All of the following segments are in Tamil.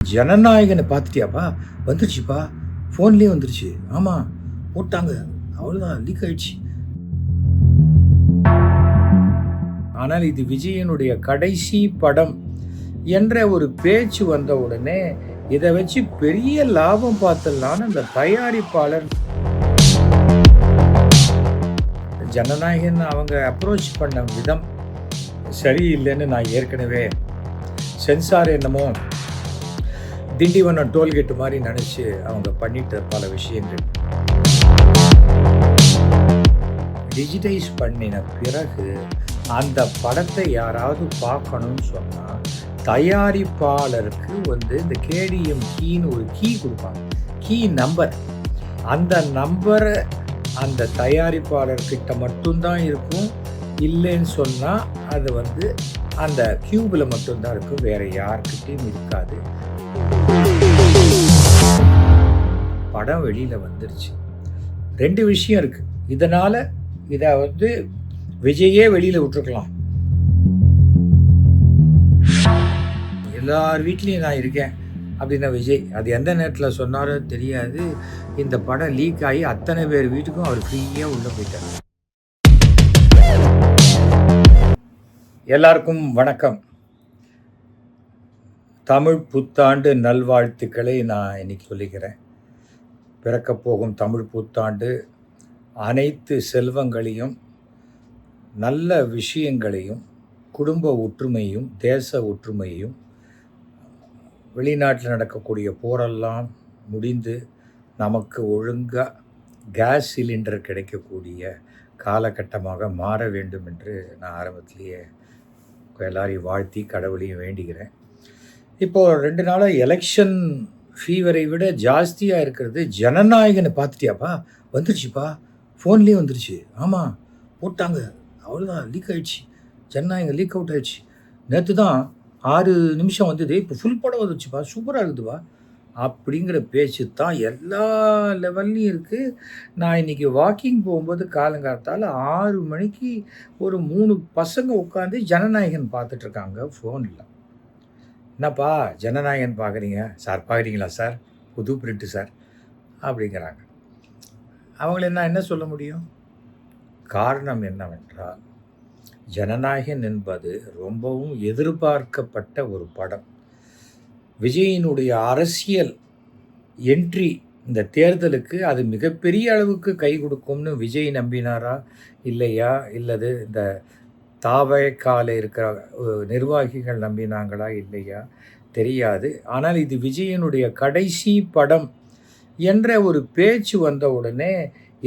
ஜனநாயகனை பார்த்துட்டியாப்பா? வந்துருச்சுப்பா, ஃபோன்லேயே வந்துருச்சு. ஆமாம், போட்டாங்க. அவ்வளோதான், லீக் ஆயிடுச்சு. ஆனால் இது விஜயனுடைய கடைசி படம் என்ற ஒரு பேச்சு வந்த உடனே இதை வச்சு பெரிய லாபம் பார்த்துடலான்னு அந்த தயாரிப்பாளர் ஜனநாயகன் அவங்க அப்ரோச் பண்ண விதம் சரியில்லைன்னு நான் ஏற்கனவே சென்சார் என்னமோ திண்டிவனம் டோல்கேட்டு மாதிரி நினச்சி அவங்க பண்ணிட்ட பல விஷயங்கள் டிஜிட்டைஸ் பண்ணின பிறகு அந்த படத்தை யாராவது பார்க்கணும்னு சொன்னால் தயாரிப்பாளருக்கு இந்த கேடிஎம் கீன்னு ஒரு கீ கொடுப்பாங்க, கீ நம்பர். அந்த நம்பரை அந்த தயாரிப்பாளர்கிட்ட மட்டும்தான் இருக்கும். இல்லைன்னு சொன்னால் அது அந்த கியூபில் மட்டும்தான் இருக்கும், வேறு யார்கிட்டையும் இருக்காது. படம் வெளியில் வந்துருச்சு. 2 விஷயம் இருக்குது. இதனால் இதை விஜயே வெளியில் விட்டுருக்கலாம். எல்லார் வீட்லேயும் நான் இருக்கேன் அப்படின்னா விஜய் அது எந்த நேரத்தில் சொன்னாரோ தெரியாது. இந்த படம் லீக் ஆகி அத்தனை பேர் வீட்டுக்கும் அவர் ஃப்ரீயாக உள்ளே போயிட்டார். எல்லாருக்கும் வணக்கம். தமிழ் புத்தாண்டு நல்வாழ்த்துக்களை நான் இன்னைக்கு சொல்லிக்கிறேன். பிறக்கப் போகும் தமிழ் புத்தாண்டு அனைத்து செல்வங்களையும், நல்ல விஷயங்களையும், குடும்ப ஒற்றுமையும், தேச ஒற்றுமையும், வெளிநாட்டில் நடக்கக்கூடிய போரெல்லாம் முடிந்து நமக்கு ஒழுங்காக கேஸ் சிலிண்டர் கிடைக்கக்கூடிய காலகட்டமாக மாற வேண்டும் என்று நான் ஆரம்பத்திலேயே எல்லாரையும் வாழ்த்தி கடவுளையும் வேண்டுகிறேன். இப்போது 2 நாளாக எலெக்ஷன் ஃபீவரை விட ஜாஸ்தியாக இருக்கிறது ஜனநாயகனை பார்த்துட்டியாப்பா? வந்துருச்சுப்பா, ஃபோன்லேயே வந்துருச்சு. ஆமாம், போட்டாங்க. அவ்வளோதான், லீக் ஆகிடுச்சு. ஜனநாயகம் லீக் அவுட் ஆகிடுச்சு. நேற்று தான் 6 நிமிஷம் வந்தது, இப்போ ஃபுல் படம் வந்துருச்சுப்பா, சூப்பராக இருக்குதுப்பா அப்படிங்கிற பேச்சு தான் எல்லா லெவல்லையும் இருக்குது. நான் இன்றைக்கி வாக்கிங் போகும்போது காலங்காலத்தால் 6 மணிக்கு ஒரு 3 பசங்க உட்காந்து ஜனநாயகன் பார்த்துட்ருக்காங்க ஃபோனில். என்னப்பா ஜனநாயகன் பார்க்குறீங்க சார்? பார்க்குறீங்களா சார்? புது பிரிண்ட்டு சார் அப்படிங்கிறாங்க. அவங்கள என்ன சொல்ல முடியும்? காரணம் என்னவென்றால் ஜனநாயகன் என்பது ரொம்பவும் எதிர்பார்க்கப்பட்ட ஒரு படம். விஜயினுடைய அரசியல் என்ட்ரி இந்த தேர்தலுக்கு அது மிகப்பெரிய அளவுக்கு கை கொடுக்கும்னு விஜய் நம்பினாரா இல்லையா, இல்லது இந்த தாவக்கால இருக்கிற நிர்வாகிகள் நம்பினாங்களா இல்லையா தெரியாது. ஆனால் இது விஜயனுடைய கடைசி படம் என்ற ஒரு பேச்சு வந்த உடனே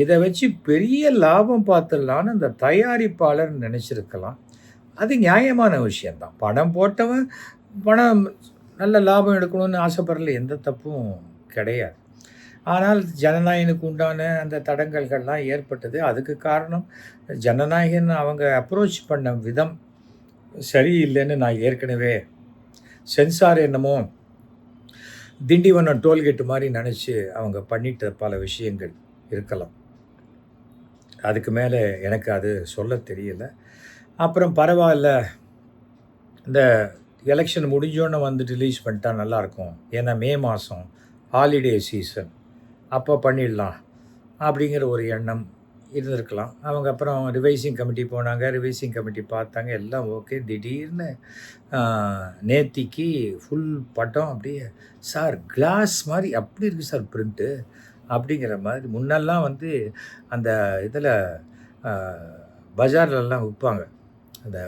இதை வச்சு பெரிய லாபம் பார்த்துடலான்னு அந்த தயாரிப்பாளர் நினச்சிருக்கலாம். அது நியாயமான விஷயந்தான். படம் போட்டவன் பணம் நல்ல லாபம் எடுக்கணும்னு ஆசைப்படல, எந்த தப்பும் கிடையாது. ஆனால் ஜனநாயகனுக்கு உண்டான அந்த தடங்கல்கள்லாம் ஏற்பட்டது. அதுக்கு காரணம் ஜனநாயகன் அவங்க அப்ரோச் பண்ண விதம் சரியில்லைன்னு நான் ஏற்கனவே சென்சார் என்னமோ திண்டிவனம் டோல்கேட்டு மாதிரி நினச்சி அவங்க பண்ணிட்ட பல விஷயங்கள் இருக்கலாம். அதுக்கு மேலே எனக்கு அது சொல்ல தெரியல. அப்புறம் பரவாயில்ல, இந்த எலெக்ஷன் முடிஞ்சோன்னு ரிலீஸ் பண்ணிட்டா நல்லாயிருக்கும். ஏன்னா மே மாதம் ஹாலிடே சீசன், அப்போ பண்ணிடலாம் அப்படிங்கிற ஒரு எண்ணம் இருந்திருக்கலாம். அவங்க அப்புறம் ரிவைசிங் கமிட்டி போனாங்க, ரிவைசிங் கமிட்டி பார்த்தாங்க, எல்லாம் ஓகே. திடீர்னு நேத்திக்கு ஃபுல் படம் அப்படியே சார் கிளாஸ் மாதிரி அப்படி இருக்குது சார் பிரிண்ட்டு அப்படிங்கிற மாதிரி. முன்னெல்லாம் அந்த இதில் பஜார்லலாம் விற்பாங்க அந்த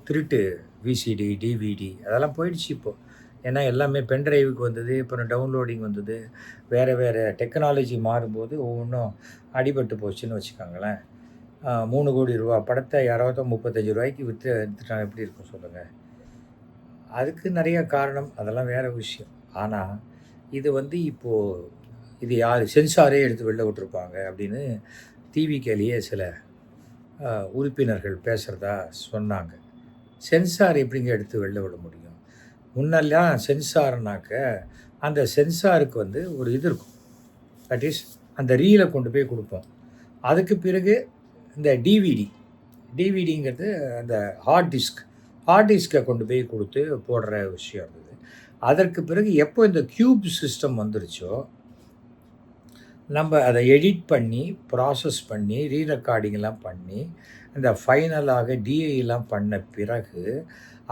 திருட்டு விசிடி, டிவிடி, அதெல்லாம் போயிடுச்சு இப்போது. ஏன்னா எல்லாமே பென்ட்ரைவுக்கு வந்தது, அப்புறம் டவுன்லோடிங் வந்தது. வேறு டெக்னாலஜி மாறும்போது ஒவ்வொன்றும் அடிபட்டு போச்சுன்னு வச்சுக்கோங்களேன். 3 கோடி ரூபா படத்தை யாராவது 35 ரூபாய்க்கு விற்றுட்டா எப்படி இருக்கும் சொல்லுங்கள்? அதுக்கு நிறைய காரணம், அதெல்லாம் வேறு விஷயம். ஆனால் இது இப்போது இது யார் சென்சாரே எடுத்து வெளில விட்டுருப்பாங்க அப்படின்னு டிவிக்கேலேயே சில உறுப்பினர்கள் பேசுகிறதா சொன்னாங்க. சென்சார் எப்படிங்க எடுத்து வெளில விட முடியும்? முன்னெல்லாம் சென்சார்னாக்க அந்த சென்சாருக்கு ஒரு இது இருக்கும், தட் இஸ் அந்த ரீலை கொண்டு போய் கொடுப்போம். அதுக்கு பிறகு இந்த டிவிடிங்கிறது அந்த ஹார்ட் டிஸ்கை கொண்டு போய் கொடுத்து போடுற விஷயம் இருந்தது. அதற்கு பிறகு எப்போ இந்த கியூப் சிஸ்டம் வந்துருச்சோ, நம்ம அதை எடிட் பண்ணி, ப்ராசஸ் பண்ணி, ரெக்கார்டிங்லாம் பண்ணி, இந்த ஃபைனலாக டிஐலாம் பண்ண பிறகு,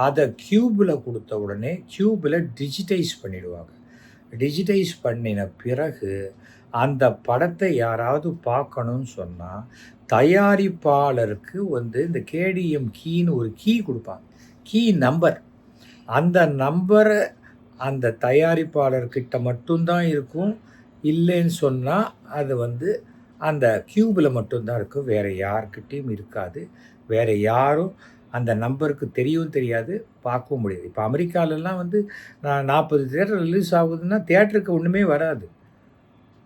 அதை கியூபில் கொடுத்த உடனே கியூபில் டிஜிட்டைஸ் பண்ணிடுவாங்க. டிஜிட்டைஸ் பண்ணின பிறகு, அந்த படத்தை யாராவது பார்க்கணும்னு சொன்னால், தயாரிப்பாளருக்கு இந்த கேடிஎம் கீன்னு ஒரு கீ கொடுப்பாங்க. Key number. அந்த நம்பரை அந்த தயாரிப்பாளர்கிட்ட மட்டும்தான் இருக்கும். இல்லைன்னு சொன்னால் அது அந்த கியூபில் மட்டும்தான் இருக்கும். வேறு யார்கிட்டையும் இருக்காது. வேறு யாரும் அந்த நம்பருக்கு தெரியவும் தெரியாது, பார்க்கவும் முடியாது. இப்போ அமெரிக்காலெல்லாம் 40 தியேட்டர் ரிலீஸ் ஆகுதுன்னா தியேட்டருக்கு ஒன்றுமே வராது.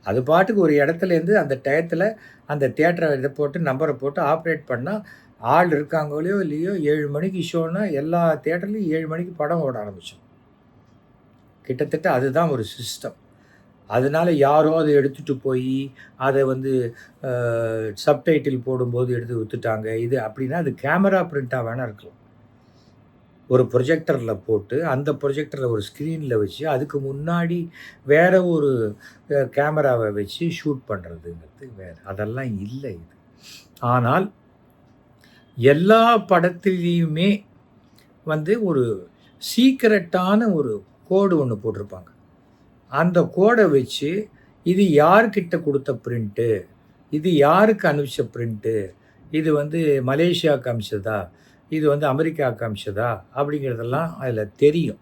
அது பாட்டுக்கு ஒரு இடத்துலேருந்து அந்த டயத்தில் அந்த தியேட்டரை இதை போட்டு நம்பரை போட்டு ஆப்ரேட் பண்ணால் ஆள் இருக்காங்களோ இல்லையோ 7 மணிக்கு ஷோன்னா எல்லா தியேட்டர்லேயும் 7 மணிக்கு படம் ஓட ஆரம்பித்தோம். கிட்டத்தட்ட அதுதான் ஒரு சிஸ்டம். அதனால் யாரோ அதை எடுத்துகிட்டு போய் அதை சப்டைட்டில் போடும்போது எடுத்து விற்றுட்டாங்க. இது அப்படின்னா அது கேமரா பிரிண்ட்டாக வேணால் இருக்கலாம். ஒரு ப்ரொஜெக்டரில் போட்டு அந்த ப்ரொஜெக்டரில் ஒரு ஸ்க்ரீனில் வச்சு அதுக்கு முன்னாடி வேறு ஒரு கேமராவை வச்சு ஷூட் பண்ணுறதுங்கிறது வேறு. அதெல்லாம் இல்லை இது. ஆனால் எல்லா படத்துலேயுமே ஒரு சீக்ரெட்டான ஒரு கோடு ஒன்று போட்டிருப்பாங்க. அந்த கோடை வச்சு இது யார்கிட்ட கொடுத்த பிரிண்ட்டு, இது யாருக்கு அனுப்பிச்ச பிரிண்ட்டு, இது மலேசியாவுக்கு அனுப்பிச்சதா, இது அமெரிக்காவுக்கு அனுப்பிச்சதா அப்படிங்கிறதெல்லாம் அதில் தெரியும்.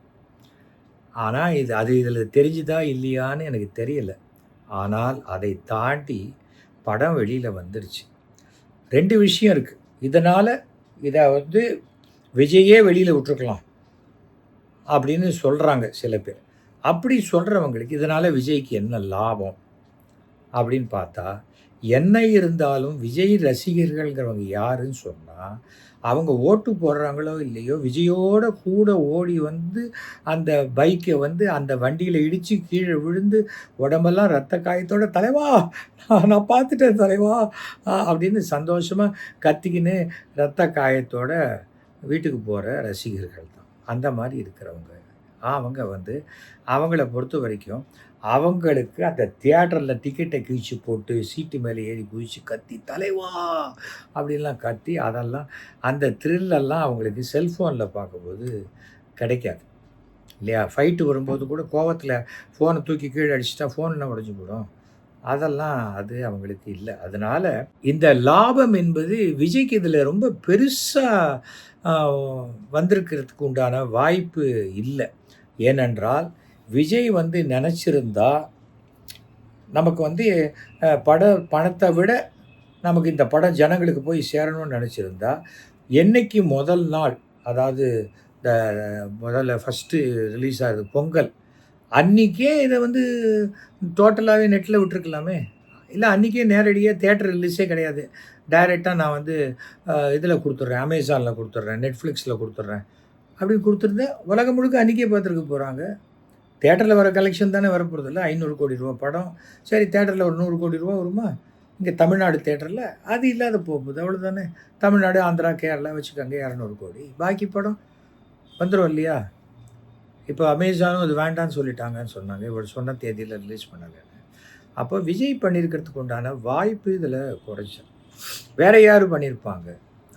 ஆனால் இதில் தெரிஞ்சுதா இல்லையான்னு எனக்கு தெரியலை. ஆனால் அதை தாண்டி படம் வெளியில் வந்துருச்சு. 2 விஷயம் இருக்குது. இதனால் இதை விஜயே வெளியில் விட்டுருக்கலாம் அப்படின்னு சொல்கிறாங்க சில பேர். அப்படி சொல்கிறவங்களுக்கு இதனால் விஜய்க்கு என்ன லாபம் அப்படின்னு பார்த்தா, என்ன இருந்தாலும் விஜய் ரசிகர்கள்ங்கிறவங்க யாருன்னு சொன்னால், அவங்க ஓட்டு போடுறாங்களோ இல்லையோ விஜயோட கூட ஓடி அந்த பைக்கை அந்த வண்டியில் இடித்து கீழே விழுந்து உடம்பெல்லாம் ரத்த காயத்தோட தலைவா நான் பார்த்துட்டேன் தலைவா அப்படின்னு சந்தோஷமாக கத்திக்கின்னு ரத்த காயத்தோட வீட்டுக்கு போகிற ரசிகர்கள் தான். அந்த மாதிரி இருக்கிறவங்க அவங்க அவங்கள பொறுத்த வரைக்கும் அவங்களுக்கு அந்த தியேட்டரில் டிக்கெட்டை கிழிச்சு போட்டு சீட்டு மேலே ஏறி குதிச்சு கத்தி தலைவா அப்படின்லாம் கத்தி அதெல்லாம் அந்த த்ரில்லெல்லாம் அவங்களுக்கு செல்ஃபோனில் பார்க்கும்போது கிடைக்காது இல்லையா? ஃபைட்டு வரும்போது கூட கோவத்தில் ஃபோனை தூக்கி கீழே அடிச்சுட்டா ஃபோன் என்ன உடஞ்சி போடும். அதெல்லாம் அது அவங்களுக்கு இல்லை. அதனால் இந்த லாபம் என்பது விஜய்க்கு இதில் ரொம்ப பெருசாக வந்திருக்கிறதுக்கு உண்டான வாய்ப்பு இல்லை. ஏனென்றால் விஜய் நினச்சிருந்தா நமக்கு பணத்தை விட நமக்கு இந்த படம் ஜனங்களுக்கு போய் சேரணும்னு நினச்சிருந்தா என்னைக்கு முதல் நாள், அதாவது இந்த முதல்ல ஃபஸ்ட்டு ரிலீஸ் ஆகுது பொங்கல் அன்றைக்கே இதை டோட்டலாகவே நெட்டில் விட்டுருக்கலாமே. இல்லை அன்றைக்கே நேரடியாக தியேட்டர் ரிலீஸே கிடையாது, டைரெக்டாக நான் இதில் கொடுத்துட்றேன், அமேசானில் கொடுத்துட்றேன், நெட்ஃப்ளிக்ஸில் கொடுத்துட்றேன் அப்படின்னு கொடுத்துருந்தேன். உலகம் முழுக்க அன்றைக்கே பார்த்துருக்க போகிறாங்க. தேட்டரில் வர கலெக்ஷன் தானே வரப்போகிறது இல்லை. 500 கோடி ரூபா படம், சரி தேட்டரில் ஒரு 100 கோடி ரூபா வருமா? இங்கே தமிழ்நாடு தேட்டரில் அது இல்லாத போகுது, அவ்வளோதானே. தமிழ்நாடு, ஆந்திரா, கேரளா வச்சுக்கோங்க 200 கோடி, பாக்கி படம் வந்துடும் இல்லையா? இப்போ அமேசானும் அது வேண்டான்னு சொல்லிட்டாங்கன்னு சொன்னாங்க, இவர் சொன்ன தேதியில் ரிலீஸ் பண்ணலைன்னு. அப்போ விஜய் பண்ணியிருக்கிறதுக்கு உண்டான வாய்ப்பு இதில் குறைச்சல். வேறு யார் பண்ணியிருப்பாங்க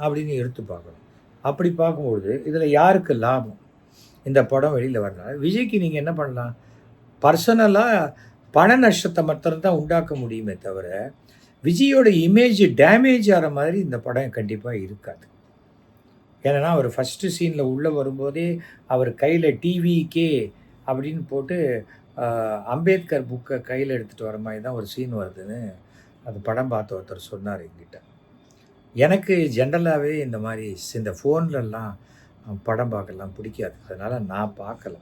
அப்படின்னு எடுத்து பார்க்கணும். அப்படி பார்க்கும்பொழுது இதில் யாருக்கு லாபம்? இந்த படம் வெளியில் வரனால விஜய்க்கு நீங்கள் என்ன பண்ணலாம்? பர்சனலாக பண நஷ்டத்தை மாத்திரம்தான் உண்டாக்க முடியுமே தவிர விஜயோட இமேஜ் டேமேஜ் ஆகிற மாதிரி இந்த படம் கண்டிப்பாக இருக்காது. ஏன்னா அவர் ஃபஸ்ட்டு சீனில் உள்ளே வரும்போதே அவர் கையில் டிவிக்கே அப்படின்னு போட்டு அம்பேத்கர் புக்கை கையில் எடுத்துகிட்டு வர மாதிரி தான் ஒரு சீன் வருதுன்னு அது படம் பார்த்த ஒருத்தர் சொன்னார் என்கிட்ட. எனக்கு ஜென்ரலாகவே இந்த மாதிரி இந்த ஃபோன்லலாம் படம் பார்க்கலாம் பிடிக்காது. அதனால் நான் பார்க்கல.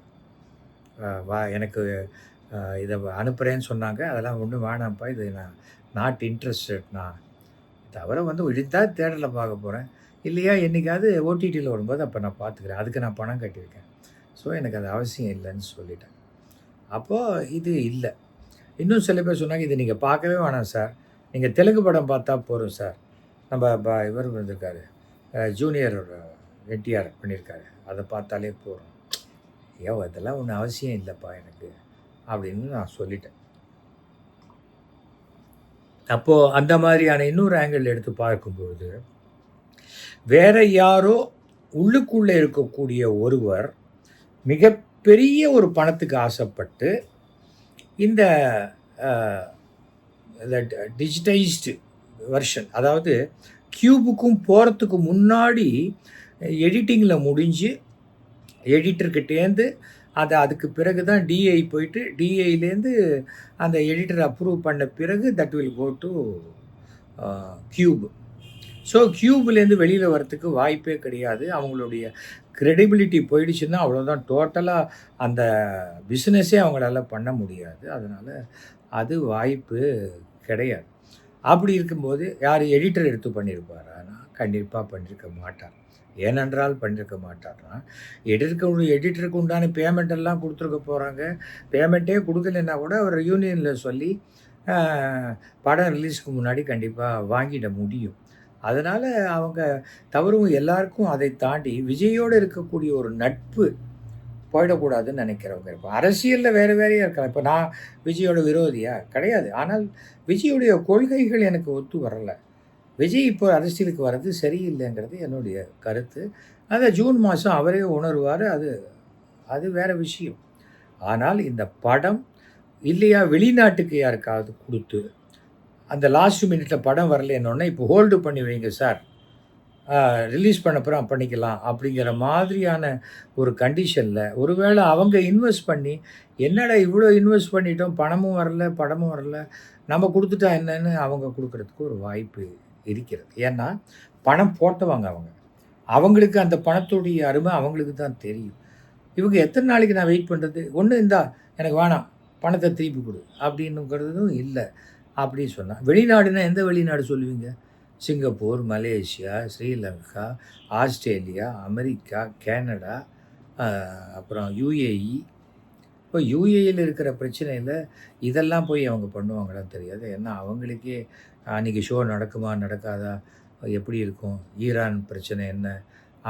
எனக்கு இதை அனுப்புகிறேன்னு சொன்னாங்க, அதெல்லாம் ஒன்றும் வேணாம்ப்பா, இது நான் நாட் இன்ட்ரெஸ்டட். நான் தவிர இழுத்தால் தேட்டரில் பார்க்க போகிறேன், இல்லையா என்றைக்காவது ஓடிடியில் வரும்போது அப்போ நான் பார்த்துக்கிறேன், அதுக்கு நான் பணம் கட்டியிருக்கேன், ஸோ எனக்கு அது அவசியம் இல்லைன்னு சொல்லிட்டேன். அப்போது இது இல்லை. இன்னும் சில பேர் சொன்னாங்க, இது நீங்கள் பார்க்கவே வேணாம் சார், நீங்கள் தெலுங்கு படம் பார்த்தா போகிறோம் சார், நம்ம இவர் வந்திருக்காரு, ஜூனியர் என்டிஆர் பண்ணியிருக்காரு, அதை பார்த்தாலே போகிறோம். ஐயோ அதெல்லாம் ஒன்றும் அவசியம் இல்லைப்பா எனக்கு அப்படின்னு நான் சொல்லிட்டேன். அப்போது அந்த மாதிரியான இன்னொரு ஆங்கிள் எடுத்து பார்க்கும்பொழுது, வேற யாரோ உள்ளுக்குள்ளே இருக்கக்கூடிய ஒருவர் மிகப்பெரிய ஒரு பணத்துக்கு ஆசைப்பட்டு இந்த அ இந்த டிஜிட்டைஸ்டு வெர்ஷன், அதாவது கியூபுக்கும் போகிறதுக்கு முன்னாடி எடிட்டிங்கில் முடிஞ்சு எடிட்டர்கிட்டேருந்து அதுக்கு பிறகு தான் டிஐ போயிட்டு டிஐலேருந்து அந்த எடிட்டர் அப்ரூவ் பண்ண பிறகு that will go to queue. So கியூப்லேருந்து வெளியில் வரத்துக்கு வாய்ப்பே கிடையாது. அவங்களுடைய கிரெடிபிலிட்டி போயிடுச்சுன்னா அவ்வளோதான், டோட்டலாக அந்த பிஸ்னஸே அவங்களால பண்ண முடியாது. அதனால் அது வாய்ப்பு கிடையாது. அப்படி இருக்கும்போது யார் எடிட்டர் எடுத்து பண்ணியிருப்பாரானா கண்டிப்பாக பண்ணியிருக்க மாட்டார். ஏனென்றால் பண்ணியிருக்க மாட்டார்னா, எடிட்டருக்கு உண்டான பேமெண்ட் எல்லாம் கொடுத்துருக்க போகிறாங்க. பேமெண்ட்டே கொடுக்கலன்னா கூட அவர் யூனியனில் சொல்லி படம் ரிலீஸ்க்கு முன்னாடி கண்டிப்பாக வாங்கிட முடியும். அதனால் அவங்க தவறும் எல்லாருக்கும். அதை தாண்டி விஜயோடு இருக்கக்கூடிய ஒரு நட்பு போயிடக்கூடாதுன்னு நினைக்கிறவங்க இருப்போம். அரசியலில் வேறு வேறையாக இருக்கலாம். இப்போ நான் விஜயோட விரோதியா கிடையாது. ஆனால் விஜயுடைய கொள்கைகள் எனக்கு ஒத்து வரலை. விஜய் இப்போ அரசியலுக்கு வர்றது சரியில்லைங்கிறது என்னுடைய கருத்து. அதை ஜூன் மாதம் அவரே உணர்வார். அது வேறு விஷயம். ஆனால் இந்த படம் இல்லையா வெளிநாட்டுக்கு யாருக்காவது கொடுத்து அந்த லாஸ்ட் மினிட்டில் படம் வரலன்னொன்னே இப்போ ஹோல்டு பண்ணி வைங்க சார், ரிலீஸ் பண்ணப்புறம் பண்ணிக்கலாம் அப்படிங்கிற மாதிரியான ஒரு கண்டிஷனில் ஒருவேளை அவங்க இன்வெஸ்ட் பண்ணி, என்னடா இவ்வளோ இன்வெஸ்ட் பண்ணிட்டோம், பணமும் வரல படமும் வரல, நம்ம கொடுத்துட்டா என்னன்னு அவங்க கொடுக்குறதுக்கு ஒரு வாய்ப்பு இருக்கிறது. ஏன்னா பணம் போட்டவங்க அவங்களுக்கு அந்த பணத்துடைய அருமை அவங்களுக்கு தான் தெரியும். இவங்க எத்தனை நாளைக்கு நான் வெயிட் பண்ணுறது, ஒன்று இந்தா எனக்கு வேணாம் பணத்தை திருப்பி கொடு அப்படின்னுங்கிறதும் இல்லை. அப்படின்னு சொன்னால் வெளிநாடுனா எந்த வெளிநாடு சொல்லுவீங்க? Singapore, Malaysia, Sri Lanka, Australia, America, Canada, அப்புறம் யுஏஇ. இப்போ யுஏஇயில் இருக்கிற பிரச்சனையில் இதெல்லாம் போய் அவங்க பண்ணுவாங்களான்னு தெரியாது. ஏன்னா அவங்களுக்கே அன்றைக்கி ஷோ நடக்குமா நடக்காதா, எப்படி இருக்கும், ஈரான் பிரச்சனை என்ன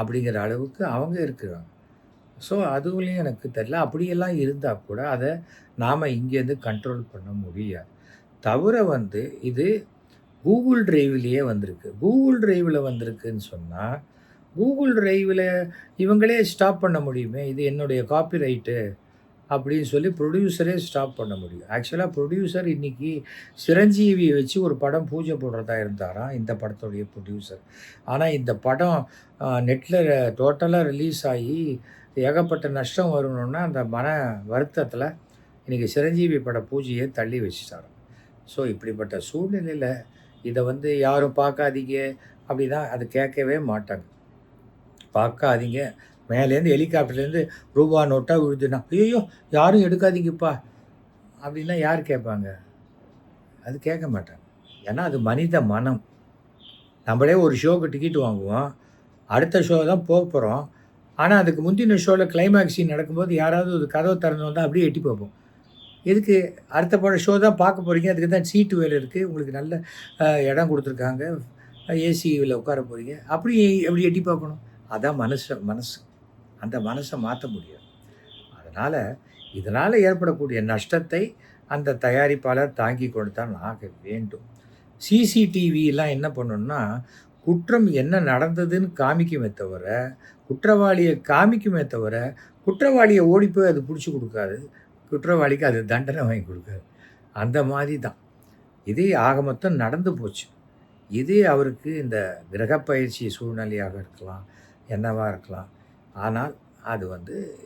அப்படிங்கிற அளவுக்கு அவங்க இருக்கிறாங்க. ஸோ அதுவுலேயும் எனக்கு தெரியல. அப்படியெல்லாம் இருந்தால் கூட அதை நாம் இங்கேருந்து கண்ட்ரோல் பண்ண முடியாது. தவிர இது கூகுள் டிரைவ்லேயே வந்திருக்கு. கூகுள் டிரைவில் வந்திருக்குன்னு சொன்னால் கூகுள் டிரைவில் இவங்களே ஸ்டாப் பண்ண முடியுமே, இது என்னுடைய காப்பிரைட்டு அப்படின்னு சொல்லி ப்ரொடியூசரே ஸ்டாப் பண்ண முடியும். ஆக்சுவலாக ப்ரொடியூசர் இன்றைக்கி சிரஞ்சீவியை வச்சு ஒரு படம் பூஜை போடுறதா இருந்தாராம் இந்த படத்துடைய ப்ரொடியூசர். ஆனால் இந்த படம் நெட்டில் டோட்டலாக ரிலீஸ் ஆகி ஏகப்பட்ட நஷ்டம் வரணுன்னா அந்த மன வருத்தத்தில் இன்றைக்கி சிரஞ்சீவி பட பூஜையை தள்ளி வச்சுட்டாராம். ஸோ இப்படிப்பட்ட சூழ்நிலையில் இதை யாரும் பார்க்காதீங்க அப்படின்னா அது கேட்கவே மாட்டாங்க. பார்க்காதீங்க, மேலேருந்து ஹெலிகாப்டர்லேருந்து ரூபா நோட்டாக விழுதுன்னா ஐயோ யாரும் எடுக்காதீங்கப்பா அப்படின்னா யார் கேட்பாங்க? அது கேட்க மாட்டாங்க. ஏன்னா அது மனித மனம். நம்மளே ஒரு ஷோவுக்கு டிக்கெட் வாங்குவோம், அடுத்த ஷோ தான் போகிறோம். ஆனால் அதுக்கு முந்தின ஷோவில் கிளைமேக்ஸ் சீன் நடக்கும்போது யாராவது ஒரு கதவை திறந்து வந்தால் அப்படியே எட்டி பார்ப்போம். எதுக்கு? அடுத்த படம் ஷோ தான் பார்க்க போகிறீங்க, அதுக்கு தான் சீட்டு வேலை இருக்குது, உங்களுக்கு நல்ல இடம் கொடுத்துருக்காங்க, ஏசியில் உட்கார போகிறீங்க, அப்படி எட்டி பார்க்கணும். அதான் மனசு அந்த மனசை மாற்ற முடியாது. அதனால் இதனால் ஏற்படக்கூடிய நஷ்டத்தை அந்த தயாரிப்பாளர் தாங்கி கொடுத்தான் ஆக வேண்டும். சிசிடிவிலாம் என்ன பண்ணணும்னா குற்றம் என்ன நடந்ததுன்னு காமிக்குமே தவிர, குற்றவாளியை காமிக்குமே தவிர, குற்றவாளியை ஓடி போய் அது பிடிச்சி கொடுக்காது, குற்றவாளிக்கு அது தண்டனை வாங்கி கொடுக்காது. அந்த மாதிரி தான் இதே ஆக மொத்தம் நடந்து போச்சு. இதே அவருக்கு இந்த கிரகப்பயிற்சி சூழ்நிலையாக இருக்கலாம், என்னவாக இருக்கலாம். ஆனால் அது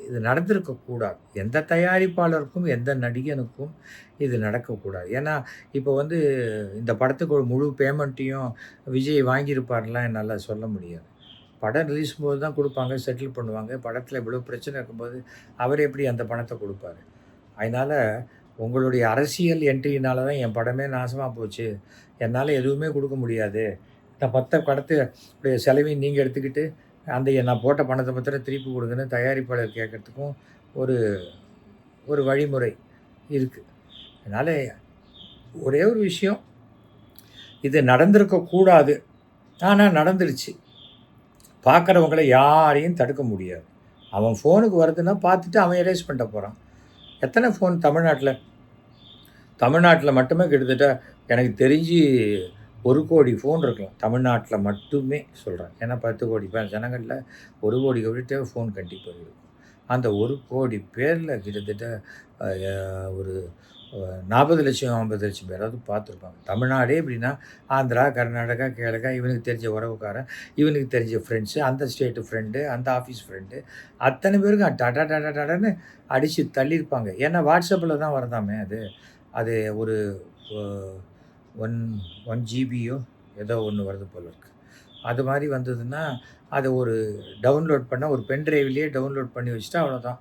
இது நடந்திருக்கக்கூடாது. எந்த தயாரிப்பாளருக்கும் எந்த நடிகனுக்கும் இது நடக்கக்கூடாது. ஏன்னா இப்போ இந்த படத்துக்கு ஒரு முழு பேமெண்ட்டையும் விஜய் வாங்கியிருப்பார்லாம் என்னால் சொல்ல முடியாது. படம் ரிலீஸ் போது தான் கொடுப்பாங்க, செட்டில் பண்ணுவாங்க. படத்தில் இவ்வளோ பிரச்சனை இருக்கும்போது அவர் எப்படி அந்த பணத்தை கொடுப்பாரு? அதனால் உங்களுடைய அரசியல் என்ட்ரினால தான் என் படமே நாசமாக போச்சு, என்னால் எதுவுமே கொடுக்க முடியாது, இந்த படத்துடைய செலவையும் நீங்கள் எடுத்துக்கிட்டு நான் போட்ட பணத்தை மாத்திரம் திருப்பி கொடுங்கன்னு தயாரிப்பாளர் கேட்குறதுக்கும் ஒரு வழிமுறை இருக்குது. அதனால் ஒரே ஒரு விஷயம், இது நடந்திருக்கக்கூடாது, ஆனால் நடந்துருச்சு. பார்க்குறவங்கள யாரையும் தடுக்க முடியாது. அவன் ஃபோனுக்கு வருதுன்னா பார்த்துட்டு அவன் எரேஸ் பண்ணிட்டு போகிறான். எத்தனை ஃபோன் தமிழ்நாட்டில் மட்டுமே கிட்டத்தட்ட எனக்கு தெரிஞ்சு 1,00,00,000 ஃபோன் இருக்கலாம். தமிழ்நாட்டில் மட்டுமே சொல்கிறேன். ஏன்னா 10,00,00,000 ஜனங்களில் 1,00,00,000 கிட்ட ஃபோன் கண்டிப்பாக இருக்கும். அந்த 1,00,00,000 பேரில் கிட்டத்தட்ட ஒரு 40,00,000 50,00,000 பேராவது பார்த்துருப்பாங்க. தமிழ்நாடே எப்படின்னா ஆந்திரா, கர்நாடகா, கேரளா, இவனுக்கு தெரிஞ்ச உறவுக்காரன், இவனுக்கு தெரிஞ்ச ஃப்ரெண்ட்ஸு, அந்த ஸ்டேட்டு ஃப்ரெண்டு, அந்த ஆஃபீஸ் ஃப்ரெண்டு, அத்தனை பேருக்கும் டடன்னு அடித்து தள்ளியிருப்பாங்க. ஏன்னா வாட்ஸ்அப்பில் தான் வருதாமே அது. அது ஒரு ஒன் 1 ஜிபியோ ஏதோ ஒன்று வருது போல இருக்குது. அது மாதிரி வந்ததுன்னா அதை ஒரு டவுன்லோட் பண்ண ஒரு பென் ட்ரைவ்லேயே டவுன்லோட் பண்ணி வச்சுட்டா அவ்வளோதான்.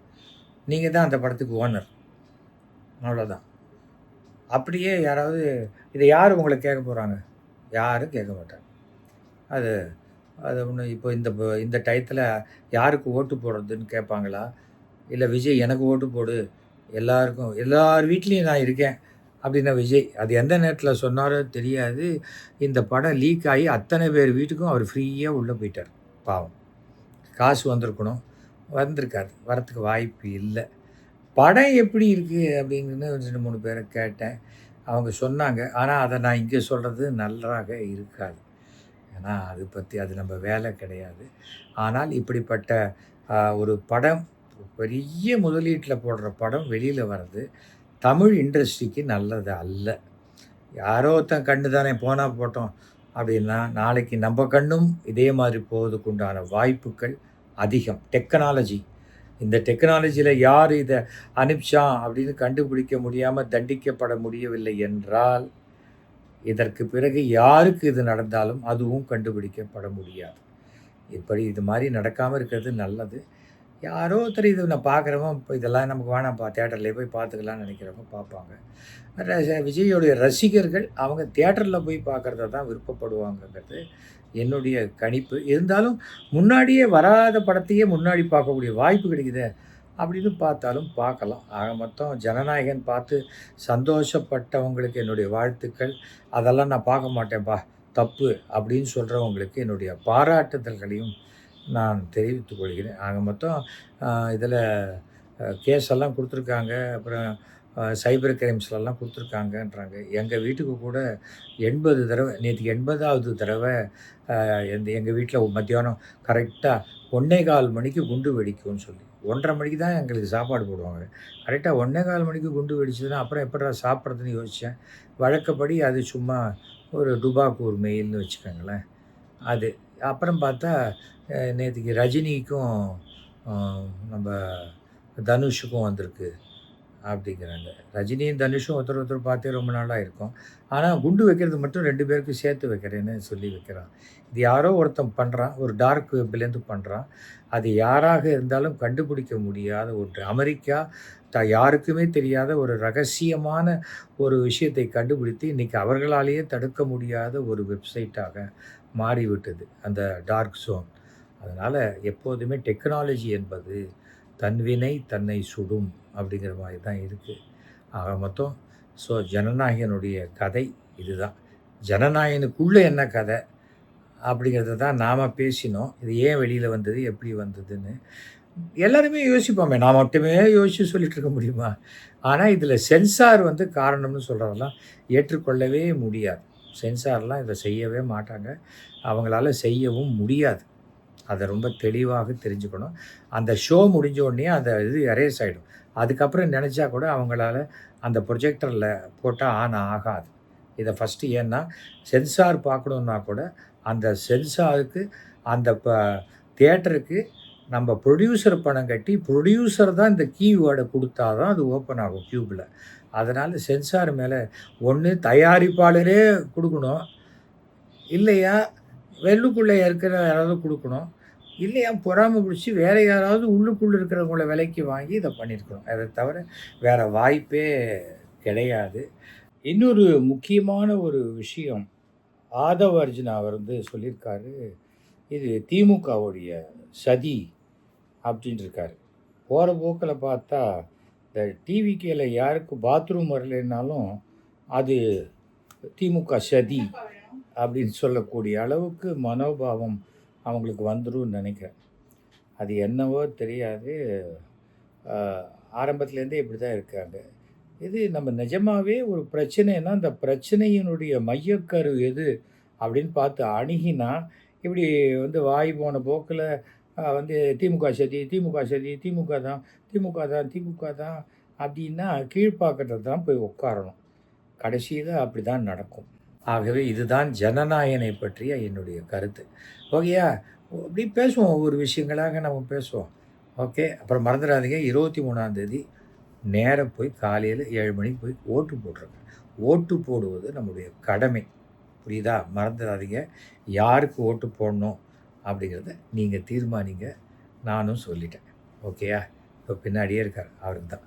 நீங்கள் தான் அந்த படத்துக்கு ஓனர், அவ்வளோதான். அப்படியே யாராவது இதை யார் உங்களை கேட்க போகிறாங்க? யாரும் கேட்க மாட்டாங்க. அது அது ஒன்று. இப்போ இந்த டயத்தில் யாருக்கு ஓட்டு போடுறதுன்னு கேட்பாங்களா? இல்லை விஜய் எனக்கு ஓட்டு போடு, எல்லார் வீட்லேயும் நான் இருக்கேன் அப்படின்னா விஜய் அது எந்த நேரத்தில் சொன்னாரோ தெரியாது. இந்த படம் லீக் ஆகி அத்தனை பேர் வீட்டுக்கும் அவர் ஃப்ரீயாக உள்ளே போயிட்டார். பாவம், காசு வந்திருக்கணும், வந்திருக்காது, வரத்துக்கு வாய்ப்பு இல்லை. படம் எப்படி இருக்குது அப்படின்னு 2 3 பேரை கேட்டேன். அவங்க சொன்னாங்க. ஆனால் அதை நான் இங்கே சொல்கிறது நல்லாக இருக்காது. ஏன்னா அது நம்ம வேலை கிடையாது. ஆனால் இப்படிப்பட்ட ஒரு படம், பெரிய முதலீட்டில் போடுற படம் வெளியில் வர்றது தமிழ் இண்டஸ்ட்ரிக்கு நல்லது அல்ல. யாரோ ஒருத்தன் கண்ணு தானே போனால் போட்டோம் அப்படின்னா நாளைக்கு நம்ம கண்ணும் இதே மாதிரி போவதுக்கு உண்டான வாய்ப்புகள் அதிகம். இந்த டெக்னாலஜியில் யார் இதை அனுப்பிச்சான் அப்படின்னு கண்டுபிடிக்க முடியாமல் தண்டிக்கப்பட முடியவில்லை என்றால் இதற்கு பிறகு யாருக்கு இது நடந்தாலும் அதுவும் கண்டுபிடிக்கப்பட முடியாது. இது மாதிரி நடக்காமல் இருக்கிறது நல்லது. யாரோ ஒருத்தர் இது நான் பார்க்குறவன் இப்போ இதெல்லாம் நமக்கு வேணாம்ப்பா, தியேட்டர்லேயே போய் பார்த்துக்கலான்னு நினைக்கிறவங்க பார்ப்பாங்க. விஜயோடைய ரசிகர்கள் அவங்க தியேட்டரில் போய் பார்க்குறத தான் விருப்பப்படுவாங்கங்கிறது என்னுடைய கணிப்பு. இருந்தாலும் முன்னாடியே வராத படத்தையே முன்னாடி பார்க்கக்கூடிய வாய்ப்பு கிடைக்குதே அப்படின்னு பார்த்தாலும் பார்க்கலாம். ஆக மொத்தம் ஜனநாயகன் பார்த்து சந்தோஷப்பட்டவங்களுக்கு என்னுடைய வாழ்த்துக்கள். அதெல்லாம் நான் பார்க்க மாட்டேன்ப்பா, தப்பு அப்படின்னு சொல்கிறவங்களுக்கு என்னுடைய பாராட்டுதல்களையும் நான் தெரிவித்துக் கொள்கிறேன். ஆக மொத்தம் இதில் கேஸெல்லாம் கொடுத்துருக்காங்க. அப்புறம் சைபர் கிரைம்ஸ்லலாம் கொடுத்துருக்காங்கன்றாங்க. எங்கள் வீட்டுக்கு கூட 80 தடவை, நேற்றுக்கு 80வது தடவை எங்கள் வீட்டில் மத்தியானம் கரெக்டாக 1:15 மணிக்கு குண்டு வெடிக்கும்னு சொல்லி, 1:30 மணிக்கு தான் எங்களுக்கு சாப்பாடு போடுவாங்க. கரெக்டாக 1:15 மணிக்கு குண்டு வெடிச்சதுன்னா அப்புறம் எப்படிடா சாப்பிட்றதுன்னு யோசித்தேன். வழக்கப்படி அது சும்மா ஒரு டுபாக்கூர் மெயில்னு வச்சுக்கோங்களேன். அது அப்புறம் பார்த்தா நேற்றுக்கு ரஜினிக்கும் நம்ம தனுஷுக்கும் வந்திருக்கு அப்படிங்கிறாங்க. ரஜினியும் தனுஷும் ஒருத்தர் பார்த்தே ரொம்ப நாளாக இருக்கும். ஆனால் குண்டு வைக்கிறது மட்டும் 2 பேருக்கும் சேர்த்து வைக்கிறேன்னு சொல்லி வைக்கிறான். இது யாரோ ஒருத்தன் பண்ணுறான், ஒரு டார்க் வெப்லேருந்து பண்ணுறான். அது யாராக இருந்தாலும் கண்டுபிடிக்க முடியாத ஒன்று. அமெரிக்கா யாருக்குமே தெரியாத ஒரு ரகசியமான ஒரு விஷயத்தை கண்டுபிடித்து இன்றைக்கி அவர்களாலேயே தடுக்க முடியாத ஒரு வெப்சைட்டாக மாறிவிட்டது அந்த டார்க் ஜோன். அதனால் எப்போதுமே டெக்னாலஜி என்பது தன்வினை தன்னை சுடும் அப்படிங்கிற மாதிரி தான் இருக்குது. ஆக மொத்தம் ஜனநாயகனுடைய கதை இதுதான். ஜனநாயகனுக்குள்ளே என்ன கதை அப்படிங்கிறத தான் நாம் பேசினோம். இது ஏன் வெளியில் வந்தது, எப்படி வந்ததுன்னு எல்லாருமே யோசிப்போமே. நான் மட்டுமே யோசித்து சொல்லிகிட்டு இருக்க முடியுமா? ஆனால் இதில் சென்சார் காரணம்னு சொல்கிறதெல்லாம் ஏற்றுக்கொள்ளவே முடியாது. சென்சார்லாம் இதை செய்யவே மாட்டாங்க, அவங்களால செய்யவும் முடியாது. அதை ரொம்ப தெளிவாக தெரிஞ்சுக்கணும். அந்த ஷோ முடிஞ்ச உடனே அந்த இது எரேஸ் ஆகிடும். அதுக்கப்புறம் நினச்சா கூட அவங்களால அந்த ப்ரொஜெக்டரில் போட்டால் ஆன் ஆகாது. இதை ஃபஸ்ட்டு ஏன்னா சென்சார் பார்க்கணுன்னா கூட அந்த சென்சாருக்கு அந்த தியேட்டருக்கு நம்ம ப்ரொடியூசர் பணம் கட்டி ப்ரொடியூசர் தான் இந்த கீவேர்டை கொடுத்தா தான் அது ஓப்பன் ஆகும் க்யூப்பில். அதனால் சென்சார் மேலே ஒன்று தயாரிப்பாளரே கொடுக்கணும், இல்லையா வெள்ளுக்குள்ளே இருக்கிற யாராவது கொடுக்கணும், இல்லையா பொறாமை பிடிச்சி வேறு யாராவது உள்ளுக்குள்ளே இருக்கிறவங்கள விலைக்கு வாங்கி இதை பண்ணியிருக்கணும். அதை தவிர வேறு வாய்ப்பே கிடையாது. இன்னொரு முக்கியமான ஒரு விஷயம், ஆதவ் அர்ஜுனா அவர் சொல்லியிருக்காரு, இது திமுகவுடைய சதி அப்படின்னு இருக்காரு. போகிற போக்கில் பார்த்தா இந்த டிவிகேல யாருக்கு பாத்ரூம் வரலைன்னாலும் அது திமுக சதி அப்படின்னு சொல்லக்கூடிய அளவுக்கு மனோபாவம் அவங்களுக்கு வந்துடும் நினைக்கிறேன். அது என்னவோ தெரியாது. அ ஆரம்பத்துலேருந்தே இப்படி தான் இருக்காங்க. இது நம்ம நிஜமாவே ஒரு பிரச்சனைன்னா, அந்த பிரச்சனையினுடைய மையக்கரு எது அப்படின்னு பார்த்து அணுகினா, இப்படி வந்து வாய் போன போக்குல வந்து திமுக சதி, திமுக சதி, திமுக தான், திமுக தான், திமுக தான் அப்படின்னா கீழ்ப்பாக்கத்தில தான் போய் உட்காரணும். கடைசியில அப்படிதான் நடக்கும். ஆகவே இதுதான் ஜனநாயகனை பற்றிய என்னுடைய கருத்து. ஓகேயா? அப்படி பேசுவோம். ஒவ்வொரு விஷயங்களாக நம்ம பேசுவோம். ஓகே. அப்புறம் மறந்துடாதீங்க 23ஆம் தேதி நேரா போய் காலையில 7 மணிக்கு போய் ஓட்டு போட்டுருங்க. ஓட்டு போடுவது நம்முடைய கடமை. புரியுதா? மறந்துடாதீங்க. யாருக்கு ஓட்டு போடணும் அப்படிங்கிறத நீங்க தீர்மானிங்க. நானும் சொல்லிட்டேன். ஓகேயா? இதோ பின்னாடியே இருக்காரு. அவருக்கு தான்.